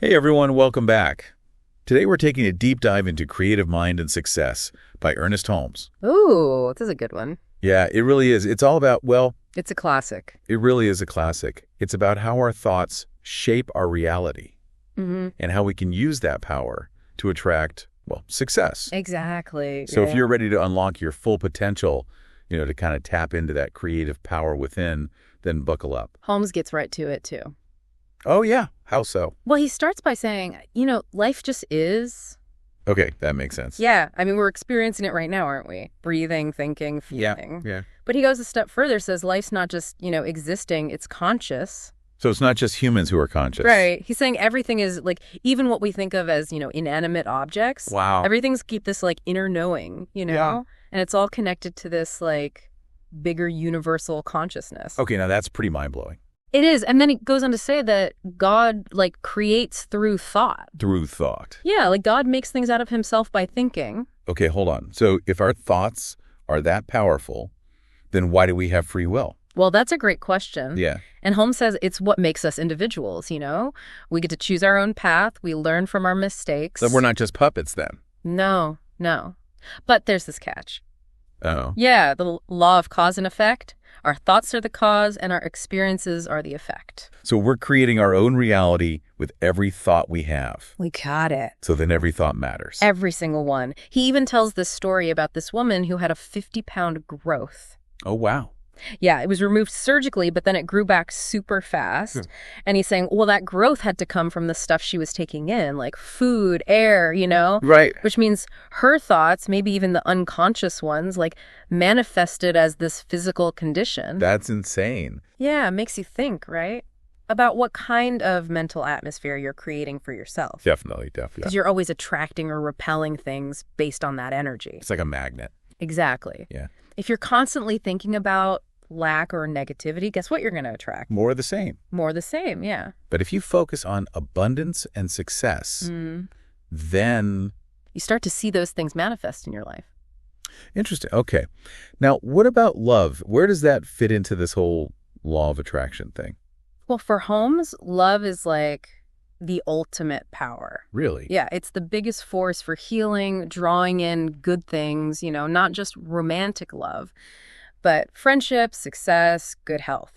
Hey everyone, welcome back. Today we're taking a deep dive into Creative Mind and Success by Ernest Holmes. Ooh, this is a good one. Yeah, it really is. It's all about, well, It's a classic. it really is a classic. It's about how our thoughts shape our reality and how we can use that power to attract, well, success. Exactly. So if you're ready to unlock your full potential, to kind of tap into that creative power within, then buckle up. Holmes gets right to it, too. Oh yeah, how so? Well, he starts by saying, life just is. Okay, that makes sense. Yeah, I mean, we're experiencing it right now, aren't we? Breathing, thinking, feeling. Yeah. But he goes a step further, says life's not just, existing, it's conscious. So it's not just humans who are conscious. Right. He's saying everything is, even what we think of as, inanimate objects. Wow. Everything's keep this, inner knowing, Yeah. And it's all connected to this, bigger universal consciousness. Okay, now that's pretty mind-blowing. It is. And then he goes on to say that God, creates through thought. Through thought. Yeah, God makes things out of himself by thinking. Okay, hold on. So if our thoughts are that powerful, then why do we have free will? Well, that's a great question. Yeah. And Holmes says it's what makes us individuals, We get to choose our own path. We learn from our mistakes. So we're not just puppets then? No. But there's this catch. Oh. Yeah, the law of cause and effect. Our thoughts are the cause and our experiences are the effect. So we're creating our own reality with every thought we have. We got it. So then every thought matters. Every single one. He even tells this story about this woman who had a 50-pound growth. Oh, wow. Yeah, it was removed surgically, but then it grew back super fast. And he's saying, well, that growth had to come from the stuff she was taking in, like food, air, Right. Which means her thoughts, maybe even the unconscious ones, manifested as this physical condition. That's insane. Yeah, it makes you think, right? About what kind of mental atmosphere you're creating for yourself. Definitely. Because you're always attracting or repelling things based on that energy. It's like a magnet. Exactly. Yeah. If you're constantly thinking about lack or negativity, guess what you're going to attract? More of the same. More the same, yeah. But if you focus on abundance and success, then... You start to see those things manifest in your life. Interesting. Okay. Now, what about love? Where does that fit into this whole law of attraction thing? Well, for Holmes, love is the ultimate power. Really? Yeah, it's the biggest force for healing, drawing in good things, not just romantic love, but friendship, success, good health.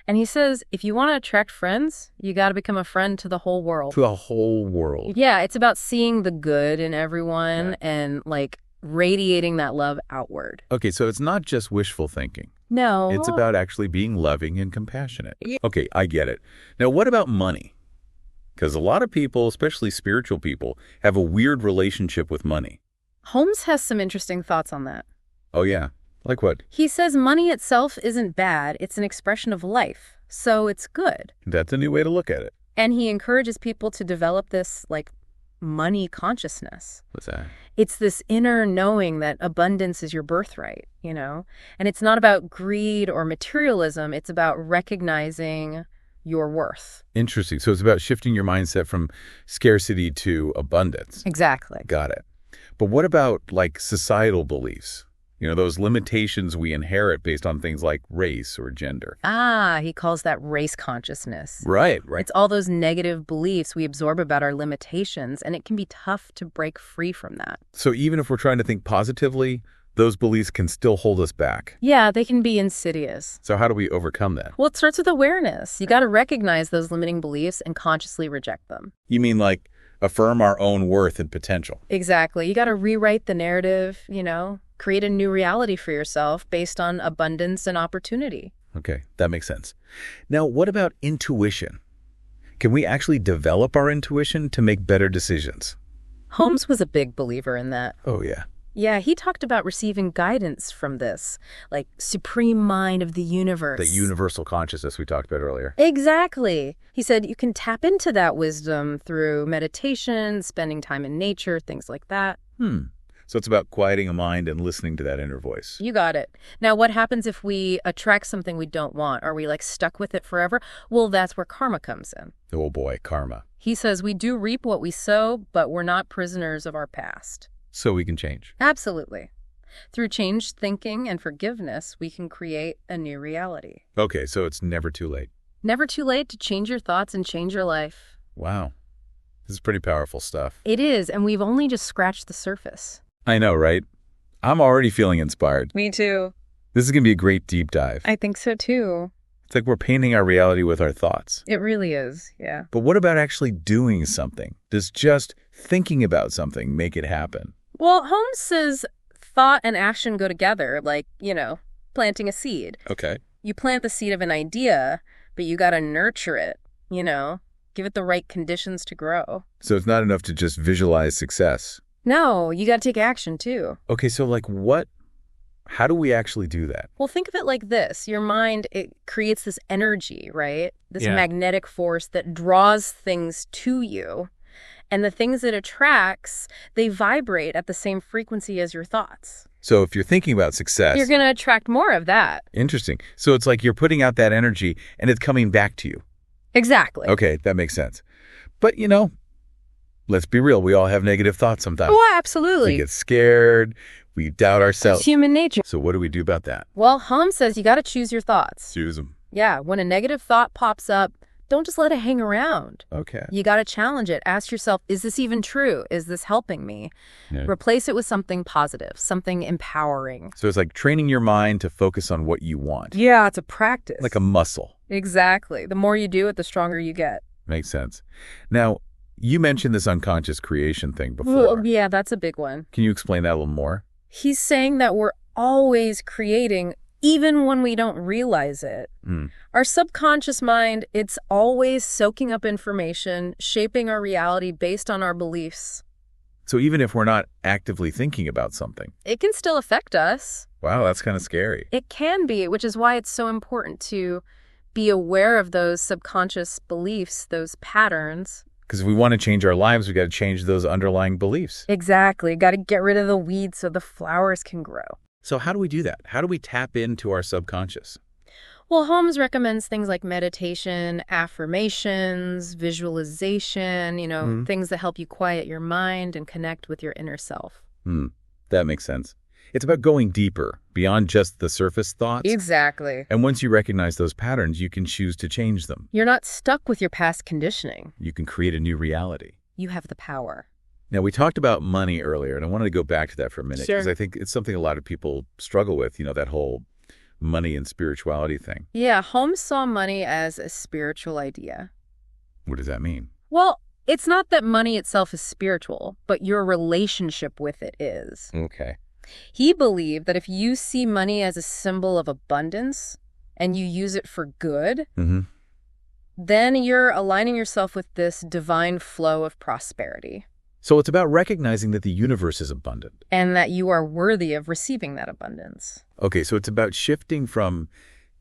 And he says, if you want to attract friends, you got to become a friend to the whole world. To the whole world. Yeah, it's about seeing the good in everyone and radiating that love outward. Okay, so it's not just wishful thinking. No. It's about actually being loving and compassionate. Okay, I get it. Now, what about money? Because a lot of people, especially spiritual people, have a weird relationship with money. Holmes has some interesting thoughts on that. Oh, yeah. Like what? He says money itself isn't bad. It's an expression of life. So it's good. That's a new way to look at it. And he encourages people to develop this, money consciousness. What's that? It's this inner knowing that abundance is your birthright, And it's not about greed or materialism. It's about recognizing your worth. Interesting. So it's about shifting your mindset from scarcity to abundance. Exactly. Got it. But what about societal beliefs? Those limitations we inherit based on things like race or gender. He calls that race consciousness. Right. It's all those negative beliefs we absorb about our limitations, and it can be tough to break free from that. So even if we're trying to think positively, those beliefs can still hold us back. Yeah, they can be insidious. So how do we overcome that? Well, it starts with awareness. You got to recognize those limiting beliefs and consciously reject them. You mean affirm our own worth and potential? Exactly. You got to rewrite the narrative, create a new reality for yourself based on abundance and opportunity. Okay, that makes sense. Now, what about intuition? Can we actually develop our intuition to make better decisions? Holmes was a big believer in that. Oh, yeah. Yeah, he talked about receiving guidance from this, supreme mind of the universe. The universal consciousness we talked about earlier. Exactly. He said you can tap into that wisdom through meditation, spending time in nature, things like that. So it's about quieting a mind and listening to that inner voice. You got it. Now, what happens if we attract something we don't want? Are we stuck with it forever? Well, that's where karma comes in. Oh boy, karma. He says we do reap what we sow, but we're not prisoners of our past. So we can change. Absolutely. Through changed thinking and forgiveness, we can create a new reality. Okay, so it's never too late. Never too late to change your thoughts and change your life. Wow. This is pretty powerful stuff. It is, and we've only just scratched the surface. I know, right? I'm already feeling inspired. Me too. This is going to be a great deep dive. I think so too. It's like we're painting our reality with our thoughts. It really is, yeah. But what about actually doing something? Does just thinking about something make it happen? Well, Holmes says thought and action go together, like, planting a seed. Okay. You plant the seed of an idea, but you got to nurture it, give it the right conditions to grow. So it's not enough to just visualize success. No, you got to take action too. Okay, so how do we actually do that? Well, think of it like this. Your mind, it creates this energy, right? This magnetic force that draws things to you. And the things it attracts, they vibrate at the same frequency as your thoughts. So if you're thinking about success, you're going to attract more of that. Interesting. So it's like you're putting out that energy and it's coming back to you. Exactly. Okay, that makes sense. But, let's be real. We all have negative thoughts sometimes. Oh, absolutely. We get scared. We doubt ourselves. It's human nature. So what do we do about that? Well, Holmes says you got to choose your thoughts. Choose them. Yeah, when a negative thought pops up, don't just let it hang around. Okay. You got to challenge it. Ask yourself, is this even true? Is this helping me? Yeah. Replace it with something positive, something empowering. So it's like training your mind to focus on what you want. Yeah, it's a practice. Like a muscle. Exactly. The more you do it, the stronger you get. Makes sense. Now, you mentioned this unconscious creation thing before. Well, yeah, that's a big one. Can you explain that a little more? He's saying that we're always creating, even when we don't realize it. Our subconscious mind, it's always soaking up information, shaping our reality based on our beliefs. So even if we're not actively thinking about something, it can still affect us. Wow, that's kind of scary. It can be, which is why it's so important to be aware of those subconscious beliefs, those patterns. Because if we want to change our lives, we got to change those underlying beliefs. Exactly. Got to get rid of the weeds so the flowers can grow. So how do we do that? How do we tap into our subconscious? Well, Holmes recommends things like meditation, affirmations, visualization, things that help you quiet your mind and connect with your inner self. That makes sense. It's about going deeper, beyond just the surface thoughts. Exactly. And once you recognize those patterns, you can choose to change them. You're not stuck with your past conditioning. You can create a new reality. You have the power. Now, we talked about money earlier, and I wanted to go back to that for a minute. Sure. Because I think it's something a lot of people struggle with, that whole money and spirituality thing. Yeah, Holmes saw money as a spiritual idea. What does that mean? Well, it's not that money itself is spiritual, but your relationship with it is. Okay. He believed that if you see money as a symbol of abundance and you use it for good, then you're aligning yourself with this divine flow of prosperity. So it's about recognizing that the universe is abundant. And that you are worthy of receiving that abundance. Okay, so it's about shifting from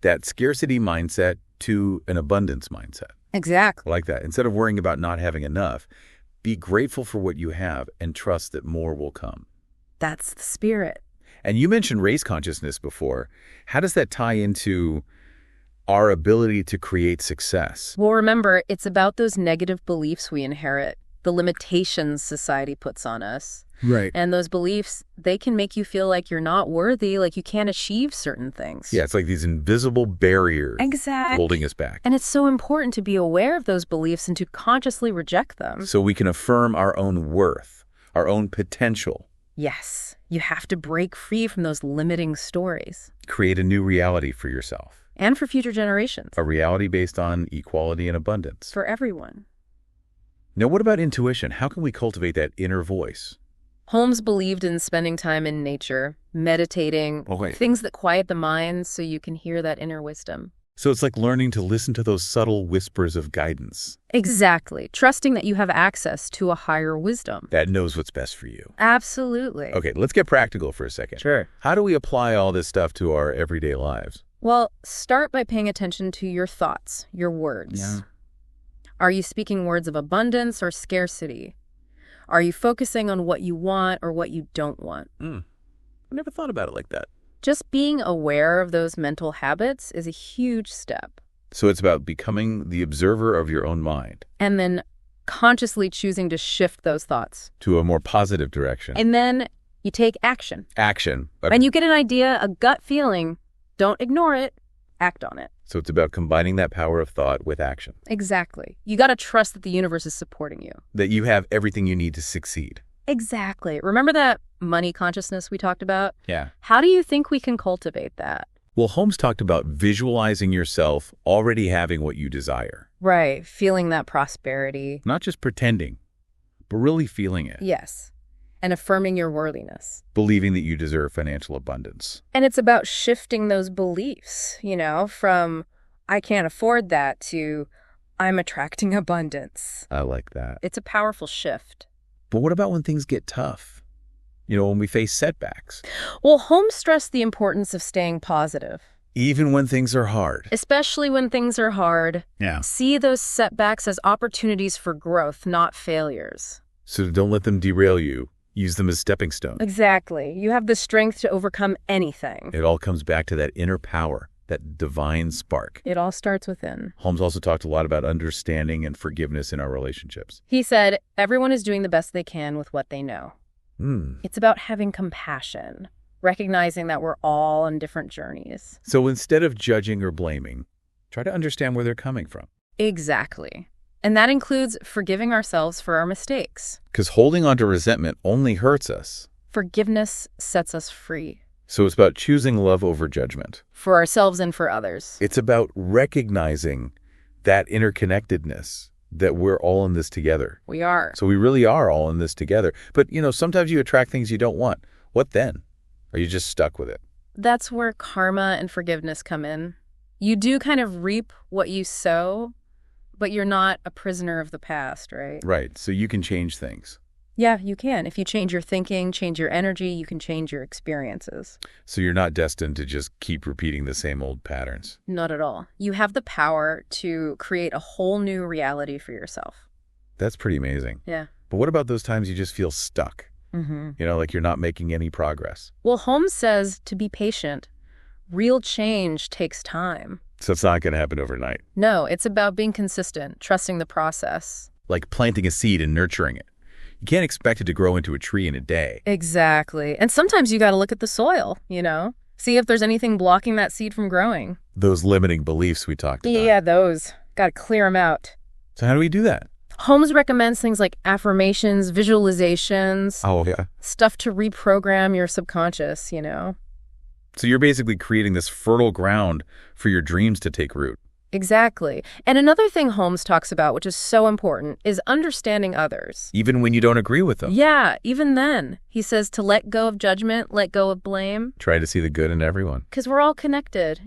that scarcity mindset to an abundance mindset. Exactly. Like that. Instead of worrying about not having enough, be grateful for what you have and trust that more will come. That's the spirit. And you mentioned race consciousness before. How does that tie into our ability to create success? Well, remember, it's about those negative beliefs we inherit, the limitations society puts on us. Right. And those beliefs, they can make you feel like you're not worthy, like you can't achieve certain things. Yeah, it's like these invisible barriers holding us back. And it's so important to be aware of those beliefs and to consciously reject them. So we can affirm our own worth, our own potential. Yes, you have to break free from those limiting stories. Create a new reality for yourself. And for future generations. A reality based on equality and abundance. For everyone. Now, what about intuition? How can we cultivate that inner voice? Holmes believed in spending time in nature, meditating, things that quiet the mind so you can hear that inner wisdom. So it's like learning to listen to those subtle whispers of guidance. Exactly. Trusting that you have access to a higher wisdom. That knows what's best for you. Absolutely. Okay, let's get practical for a second. Sure. How do we apply all this stuff to our everyday lives? Well, start by paying attention to your thoughts, your words. Yeah. Are you speaking words of abundance or scarcity? Are you focusing on what you want or what you don't want? I never thought about it like that. Just being aware of those mental habits is a huge step. So it's about becoming the observer of your own mind. And then consciously choosing to shift those thoughts. To a more positive direction. And then you take action. Action. When you get an idea, a gut feeling, don't ignore it. act on it. So it's about combining that power of thought with action. Exactly. You got to trust that the universe is supporting you. That you have everything you need to succeed. Exactly. Remember that money consciousness we talked about? Yeah. How do you think we can cultivate that? Well, Holmes talked about visualizing yourself already having what you desire. Right. Feeling that prosperity. Not just pretending, but really feeling it. Yes. And affirming your worthiness. Believing that you deserve financial abundance. And it's about shifting those beliefs, from I can't afford that to I'm attracting abundance. I like that. It's a powerful shift. But what about when things get tough? When we face setbacks? Well, Holmes stressed the importance of staying positive. Even when things are hard. Especially when things are hard. Yeah. See those setbacks as opportunities for growth, not failures. So don't let them derail you. Use them as stepping stones. Exactly. You have the strength to overcome anything. It all comes back to that inner power, that divine spark. It all starts within. Holmes also talked a lot about understanding and forgiveness in our relationships. He said, everyone is doing the best they can with what they know. It's about having compassion, recognizing that we're all on different journeys. So instead of judging or blaming, try to understand where they're coming from. Exactly. And that includes forgiving ourselves for our mistakes. Because holding on to resentment only hurts us. Forgiveness sets us free. So it's about choosing love over judgment. For ourselves and for others. It's about recognizing that interconnectedness, that we're all in this together. We are. So we really are all in this together. But, sometimes you attract things you don't want. What then? Are you just stuck with it? That's where karma and forgiveness come in. You do kind of reap what you sow, but you're not a prisoner of the past, right? Right. So you can change things. Yeah, you can. If you change your thinking, change your energy, you can change your experiences. So you're not destined to just keep repeating the same old patterns. Not at all. You have the power to create a whole new reality for yourself. That's pretty amazing. Yeah. But what about those times you just feel stuck? Like you're not making any progress? Well, Holmes says to be patient. Real change takes time. So it's not going to happen overnight. No, it's about being consistent, trusting the process. Like planting a seed and nurturing it. You can't expect it to grow into a tree in a day. Exactly. And sometimes you got to look at the soil, see if there's anything blocking that seed from growing. Those limiting beliefs we talked about. Yeah, those. Got to clear them out. So how do we do that? Holmes recommends things like affirmations, visualizations. Oh, yeah. Stuff to reprogram your subconscious, So you're basically creating this fertile ground for your dreams to take root. Exactly. And another thing Holmes talks about, which is so important, is understanding others. Even when you don't agree with them. Yeah, even then. He says to let go of judgment, let go of blame. Try to see the good in everyone. Because we're all connected,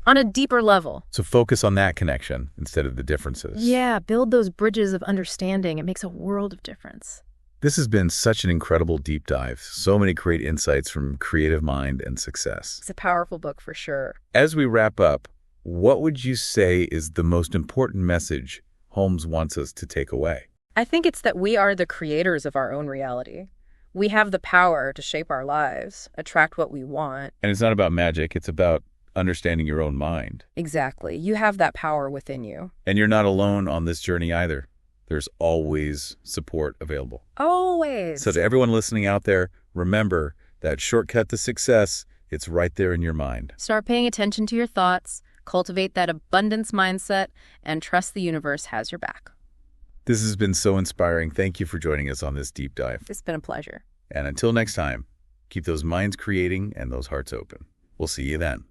on a deeper level. So focus on that connection instead of the differences. Yeah, build those bridges of understanding. It makes a world of difference. This has been such an incredible deep dive. So many great insights from Creative Mind and Success. It's a powerful book for sure. As we wrap up, what would you say is the most important message Holmes wants us to take away? I think it's that we are the creators of our own reality. We have the power to shape our lives, attract what we want. And it's not about magic. It's about understanding your own mind. Exactly. You have that power within you. And you're not alone on this journey either. There's always support available. Always. So to everyone listening out there, remember that shortcut to success, it's right there in your mind. Start paying attention to your thoughts, cultivate that abundance mindset, and trust the universe has your back. This has been so inspiring. Thank you for joining us on this deep dive. It's been a pleasure. And until next time, keep those minds creating and those hearts open. We'll see you then.